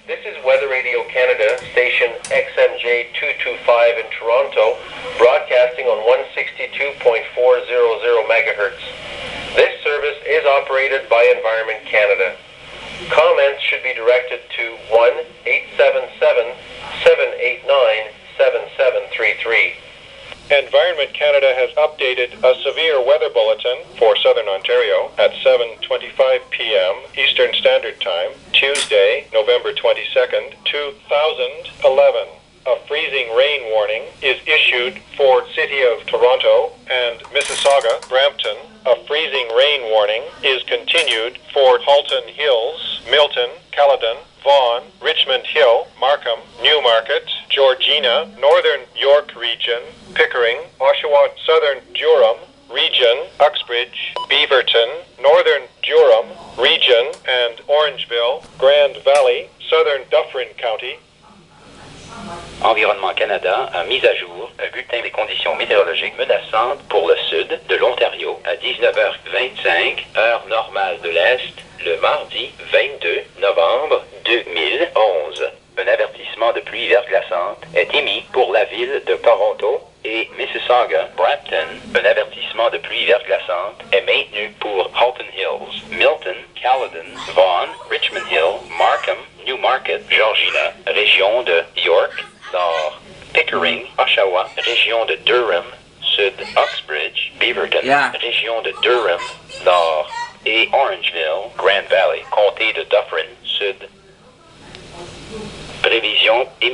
This is Weather Radio Canada, station XMJ 225 in Toronto, broadcasting on 162.400 megahertz. This service is operated by Environment Canada. Comments should be directed to 1-877-789-7733. Environment Canada has updated a severe weather bulletin for Southern Ontario at 7:25 p.m. Eastern Standard Time, Tuesday, November 22nd, 2011. A freezing rain warning is issued for City of Toronto and Mississauga, Brampton. A freezing rain warning is continued for Halton Hills, Milton, Caledon, Vaughan, Richmond Hill, Markham, Newmarket, Georgina, Northern York Region, Pickering, Oshawa, Southern Durham Region, Uxbridge, Beaverton, Northern Durham Region, and Orangeville, Grand Valley, Southern Dufferin County. Environnement Canada a mis à jour un bulletin des conditions météorologiques menaçantes pour le sud de l'Ontario à 19h25, heure normale de l'Est, le mardi 22 novembre 2011. Un avertissement de pluie verglaçante est émis pour la ville de Toronto et Mississauga, Brampton. Un avertissement de pluie verglaçante est maintenu pour Halton Hills, Milton, Caledon, Vaughan, Richmond Hill, Markham, Newmarket, Georgina, région de York, Nord, Pickering, Oshawa, région de Durham, Sud, Uxbridge, Beaverton, région de Durham, Nord, et Orangeville, Grand Valley, comté de Dufferin, Sud. Prévision